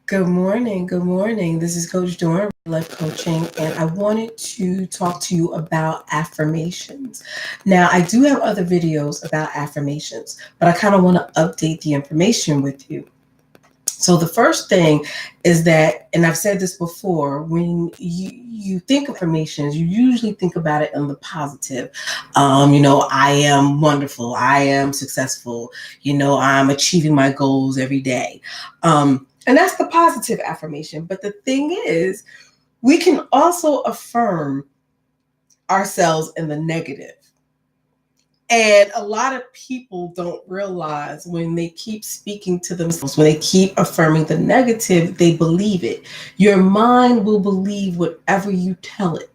Good morning. Good morning. This is Coach Dorn, Life Coaching, and I wanted to talk to you about affirmations. Now, I do have other videos about affirmations, but I kind of want to update the information with you. So the first thing is that, and I've said this before, when you think affirmations, you usually think about it in the positive. I am wonderful. I am successful. I'm achieving my goals every day. And that's the positive affirmation. But the thing is, we can also affirm ourselves in the negative. And a lot of people don't realize when they keep speaking to themselves, when they keep affirming the negative, they believe it. Your mind will believe whatever you tell it.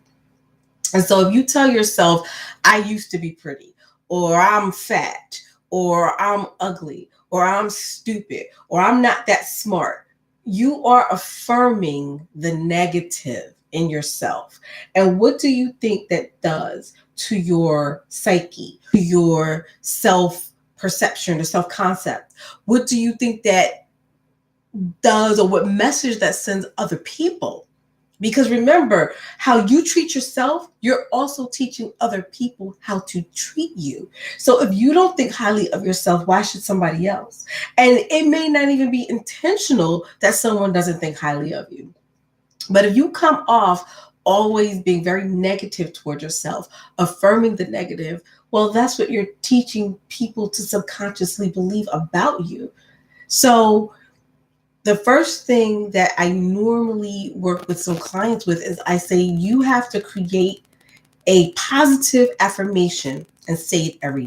And so if you tell yourself, I used to be pretty, or I'm fat, or I'm ugly, or I'm stupid, or I'm not that smart, you are affirming the negative in yourself. And what do you think that does to your psyche, to your self perception, or self concept? What do you think that does, or what message that sends other people? Because remember, how you treat yourself, you're also teaching other people how to treat you. So if you don't think highly of yourself, why should somebody else? And it may not even be intentional that someone doesn't think highly of you. But if you come off always being very negative toward yourself, affirming the negative, well, that's what you're teaching people to subconsciously believe about you. So the first thing that I normally work with some clients with is I say, you have to create a positive affirmation and say it every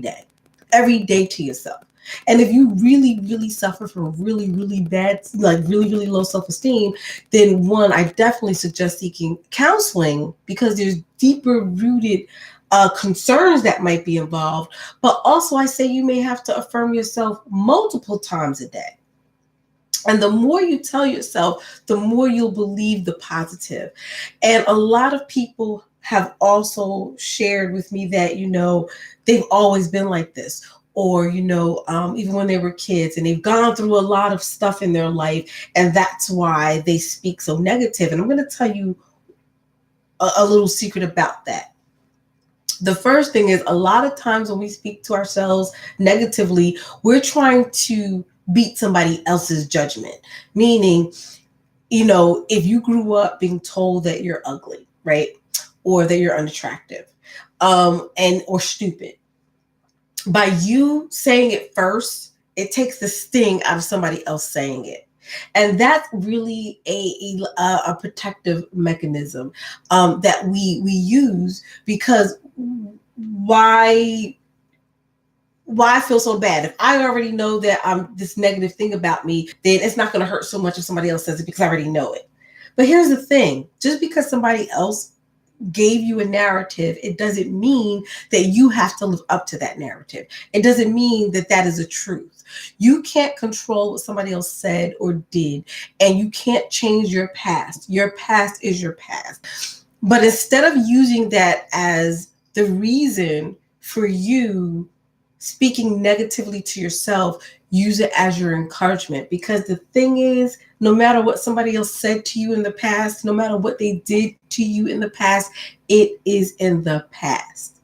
day to yourself. And if you really, really suffer from really, really bad, like really, really low self-esteem, then one, I definitely suggest seeking counseling because there's deeper rooted concerns that might be involved. But also I say you may have to affirm yourself multiple times a day. And the more you tell yourself, the more you'll believe the positive. And a lot of people have also shared with me that, they've always been like this. Or, even when they were kids and they've gone through a lot of stuff in their life. And that's why they speak so negative. And I'm going to tell you a little secret about that. The first thing is, a lot of times when we speak to ourselves negatively, we're trying to beat somebody else's judgment. Meaning, if you grew up being told that you're ugly, right? Or that you're unattractive, or stupid. By you saying it first, it takes the sting out of somebody else saying it. And that's really a protective mechanism that we use, because why feel so bad? If I already know that I'm this negative thing about me, then it's not going to hurt so much if somebody else says it because I already know it. But here's the thing, just because somebody else gave you a narrative, it doesn't mean that you have to live up to that narrative. It doesn't mean that that is a truth. You can't control what somebody else said or did, and you can't change your past. Your past is your past. But instead of using that as the reason for you speaking negatively to yourself, use it as your encouragement. Because the thing is, no matter what somebody else said to you in the past, no matter what they did to you in the past, it is in the past.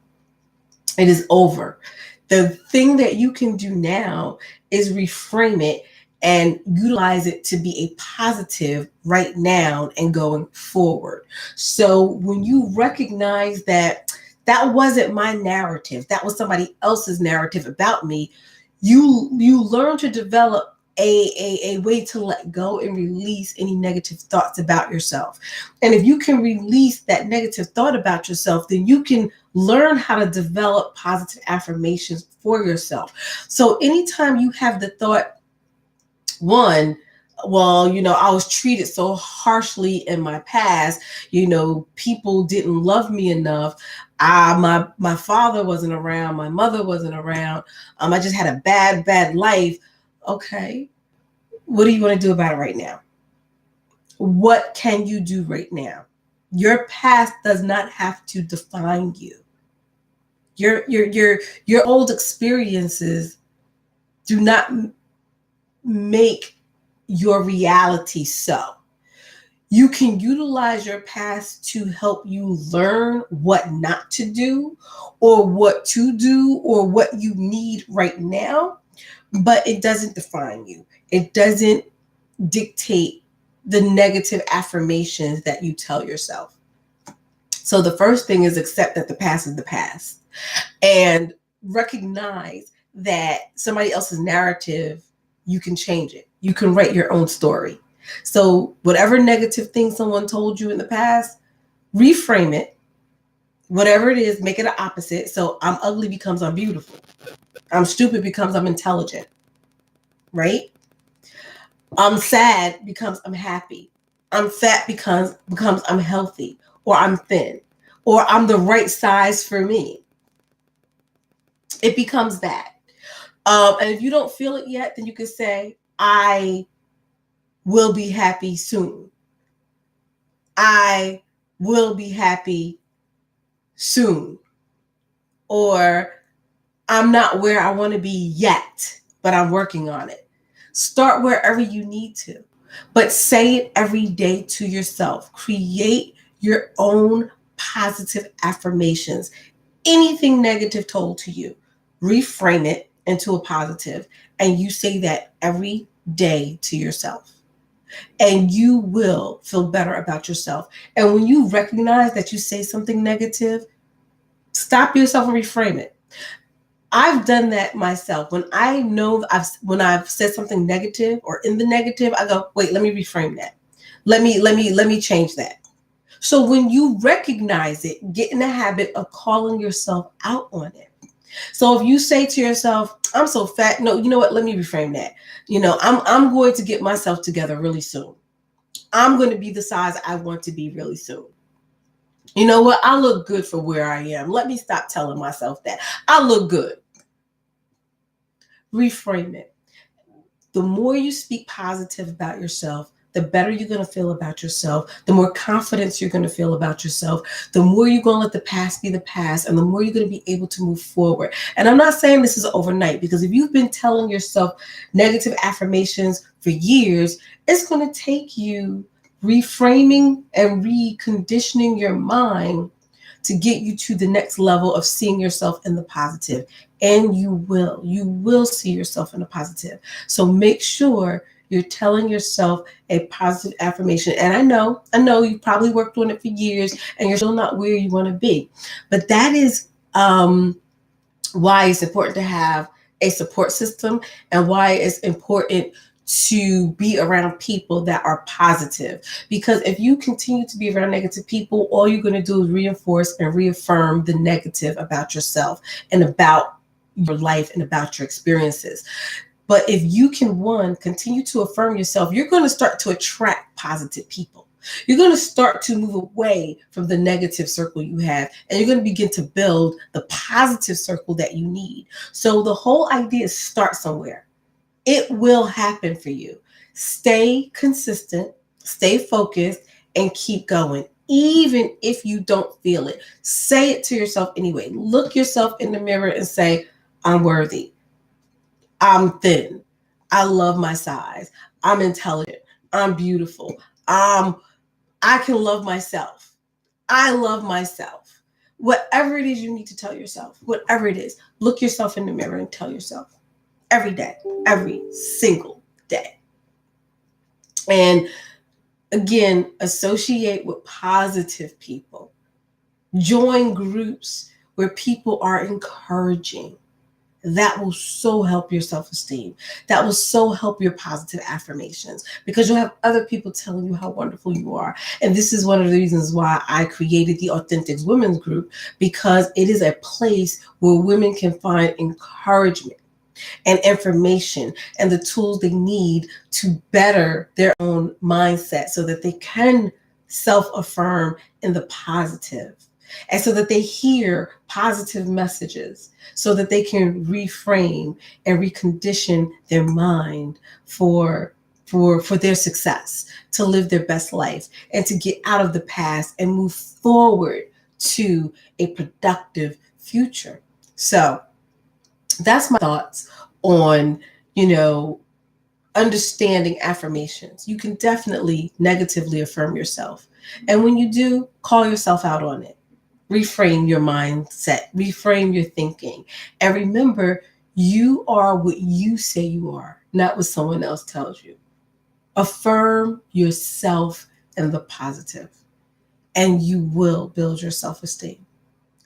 It is over. The thing that you can do now is reframe it and utilize it to be a positive right now and going forward. So when you recognize that wasn't my narrative, that was somebody else's narrative about me, you learn to develop a way to let go and release any negative thoughts about yourself. And if you can release that negative thought about yourself, then you can learn how to develop positive affirmations for yourself. So anytime you have the thought, one, well, I was treated so harshly in my past, people didn't love me enough. My father wasn't around, my mother wasn't around. I just had a bad life. Okay, what do you want to do about it right now? What can you do right now? Your past does not have to define you. Your old experiences do not make your reality so. You can utilize your past to help you learn what not to do or what to do or what you need right now, but it doesn't define you. It doesn't dictate the negative affirmations that you tell yourself. So the first thing is accept that the past is the past and recognize that somebody else's narrative, you can change it. You can write your own story. So whatever negative thing someone told you in the past, reframe it. Whatever it is, make it an opposite. So I'm ugly becomes I'm beautiful. I'm stupid becomes I'm intelligent, right? I'm sad becomes I'm happy. I'm fat becomes I'm healthy, or I'm thin, or I'm the right size for me. It becomes that. And if you don't feel it yet, then you can say, I will be happy soon. I will be happy soon. Or I'm not where I want to be yet, but I'm working on it. Start wherever you need to, but say it every day to yourself. Create your own positive affirmations. Anything negative told to you, reframe it into a positive, and you say that every day to yourself. And you will feel better about yourself. And when you recognize that you say something negative, stop yourself and reframe it. I've done that myself. When I know when I've said something negative or in the negative, I go, wait, let me reframe that. Let me change that. So when you recognize it, get in the habit of calling yourself out on it. So if you say to yourself, I'm so fat, no, you know what? Let me reframe that. I'm going to get myself together really soon. I'm going to be the size I want to be really soon. You know what? I look good for where I am. Let me stop telling myself that. I look good. Reframe it. The more you speak positive about yourself, the better you're going to feel about yourself, the more confidence you're going to feel about yourself, the more you're going to let the past be the past, and the more you're going to be able to move forward. And I'm not saying this is overnight, because if you've been telling yourself negative affirmations for years, it's going to take you reframing and reconditioning your mind to get you to the next level of seeing yourself in the positive. And you will see yourself in the positive. So make sure you're telling yourself a positive affirmation. And I know you probably worked on it for years and you're still not where you want to be. But that is why it's important to have a support system, and why it's important to be around people that are positive. Because if you continue to be around negative people, all you're going to do is reinforce and reaffirm the negative about yourself and about your life and about your experiences. But if you can, one, continue to affirm yourself, you're going to start to attract positive people. You're going to start to move away from the negative circle you have, and you're going to begin to build the positive circle that you need. So the whole idea is start somewhere. It will happen for you. Stay consistent, stay focused, and keep going. Even if you don't feel it, say it to yourself anyway. Look yourself in the mirror and say, I'm worthy. I'm thin. I love my size. I'm intelligent. I'm beautiful. I can love myself. I love myself. Whatever it is you need to tell yourself, whatever it is, look yourself in the mirror and tell yourself every day, every single day. And again, associate with positive people. Join groups where people are encouraging. That will so help your self-esteem. That will so help your positive affirmations, because you'll have other people telling you how wonderful you are. And this is one of the reasons why I created the Authentic Women's Group, because it is a place where women can find encouragement and information and the tools they need to better their own mindset so that they can self-affirm in the positive. And so that they hear positive messages, so that they can reframe and recondition their mind for their success, to live their best life, and to get out of the past and move forward to a productive future. So that's my thoughts on, understanding affirmations, you can definitely negatively affirm yourself. And when you do, call yourself out on it. Reframe your mindset, reframe your thinking. And remember, you are what you say you are, not what someone else tells you. Affirm yourself in the positive, and you will build your self esteem.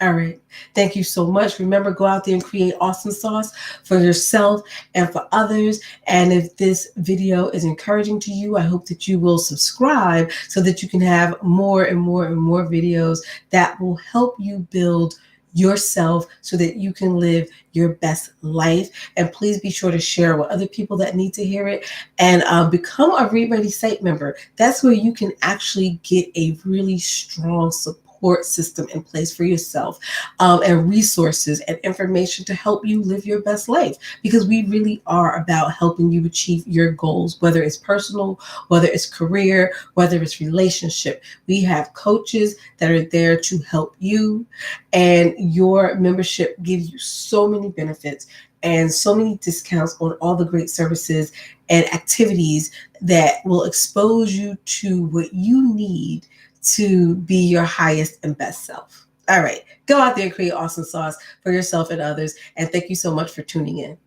All right. Thank you so much. Remember, go out there and create awesome sauce for yourself and for others. And if this video is encouraging to you, I hope that you will subscribe so that you can have more and more and more videos that will help you build yourself so that you can live your best life. And please be sure to share with other people that need to hear it, and become a Reid Ready site member. That's where you can actually get a really strong support system in place for yourself, and resources and information to help you live your best life, because we really are about helping you achieve your goals, whether it's personal, whether it's career, whether it's relationship. We have coaches that are there to help you, and your membership gives you so many benefits and so many discounts on all the great services and activities that will expose you to what you need to be your highest and best self. All right, go out there and create awesome sauce for yourself and others. And thank you so much for tuning in.